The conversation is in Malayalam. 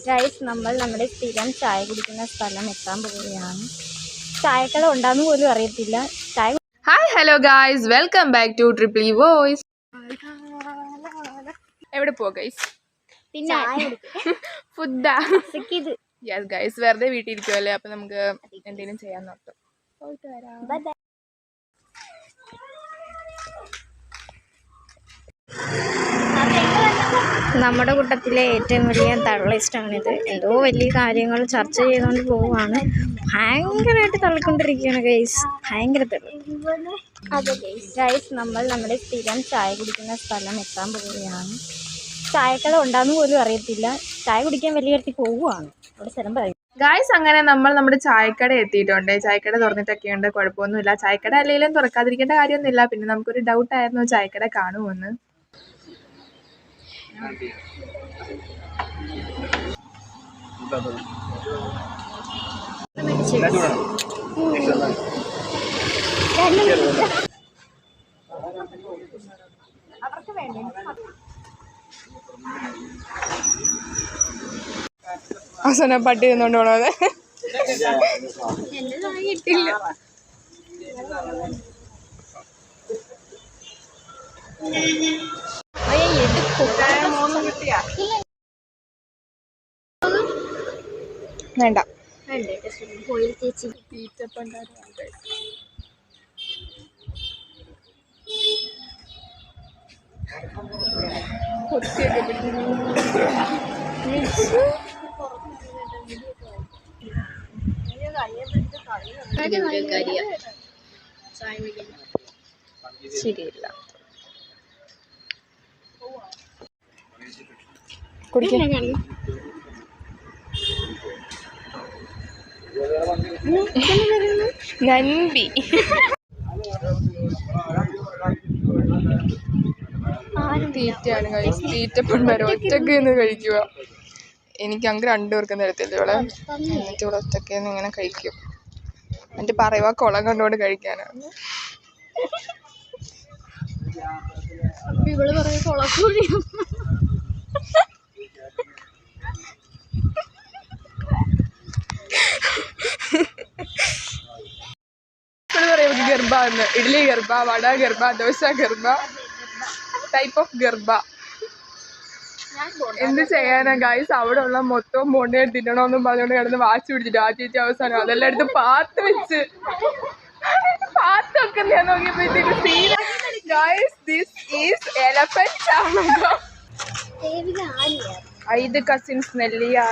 ഗൈസ് നമ്മൾ നമ്മുടെ സ്ഥിരം ചായ കുടിക്കുന്ന സ്ഥലം എത്താൻ പോവുകയാണ്. ചായക്കട ഉണ്ടാന്ന് പോലും അറിയത്തില്ല. ചായ hi hello guys, welcome back two triple voice. എവിടെ പോവാ ഗൈസ്? പിന്നെ ഫുഡാ. യെസ് ഗൈസ്, വെറുതെ വീട്ടിൽ ഇരിക്കുമല്ലേ, അപ്പൊ നമുക്ക് എന്തെങ്കിലും ചെയ്യാൻ നോക്കാം. പോയിട്ട് വരാം. നമ്മുടെ കൂട്ടത്തിലെ ഏറ്റവും വലിയ തള്ളിസ്റ്റാണിത്. എന്തോ വലിയ കാര്യങ്ങൾ ചർച്ച ചെയ്തുകൊണ്ട് പോവുകയാണ്. ഭയങ്കരമായിട്ട് തള്ളിക്കൊണ്ടിരിക്കുകയാണ് ഗൈസ്, ഭയങ്കര തള്ളി. അതെ ഗൈസ്, നമ്മൾ നമ്മുടെ സ്ഥിരം ചായ കുടിക്കുന്ന സ്ഥലം എത്താൻ പോവുകയാണ്. ചായക്കട ഉണ്ടാന്ന് പോലും അറിയത്തില്ല. ചായ കുടിക്കാൻ വലിയ കാര്യത്തിൽ പോവുകയാണ്. അവിടെ സ്ഥലം പറയും ഗായ്സ്. അങ്ങനെ നമ്മൾ നമ്മുടെ ചായക്കട എത്തിയിട്ടുണ്ട്. ചായക്കട തുറന്നിട്ടൊക്കെയുണ്ട്, കുഴപ്പമൊന്നുമില്ല. ചായക്കട അല്ലെങ്കിലും തുറക്കാതിരിക്കേണ്ട കാര്യമൊന്നുമില്ല. പിന്നെ നമുക്കൊരു ഡൗട്ടായിരുന്നു ചായക്കട കാണുമെന്ന്. അവസാനം പട്ടി നിന്നോണ്ട് പോണത് കിട്ടില്ല. വേണ്ട ശരിയില്ല. കുടിക്കാൻ നൻപി തീറ്റയാണ് കഴിച്ച് തീറ്റപ്പണ്ടാരും ഒറ്റക്ക് നിന്ന് കഴിക്കുക. എനിക്ക് അങ്ങനെ രണ്ടുപേർക്കും തരത്തില്ല ഇവിടെ. എന്നിട്ട് ഇവിടെ ഒറ്റക്ക് ഇങ്ങനെ കഴിക്കും. എന്നിട്ട് പറയുക കുളം കണ്ടുകൊണ്ട് കഴിക്കാനാണ്. ഇവള് പറയാ കൊളക്കൂടി. പറയുക ഗർഭ എന്ന്. ഇഡ്ലി ഗർഭ, വട ഗർഭ, ദോശ ഗർഭ, ടൈപ്പ് ഓഫ് ഗർഭ. എന്ത് ചെയ്യാനാ ഗൈസ്, അവിടെ ഉള്ള മൊത്തം ബോണ്ടേ തിന്നണമെന്നും പറഞ്ഞുകൊണ്ട് കിടന്ന് വാശി പിടിച്ചിട്ട് ആ ചേച്ചി അവസാനം അതെല്ലാം എടുത്ത് പാത്ത് വെച്ച് പാത്തൊക്കെ ഞാൻ നോക്കിയപ്പോഴത്തേക്ക് scene. Guys, this is elephant. ഇത് കസിൻസ് നെല്ലിയ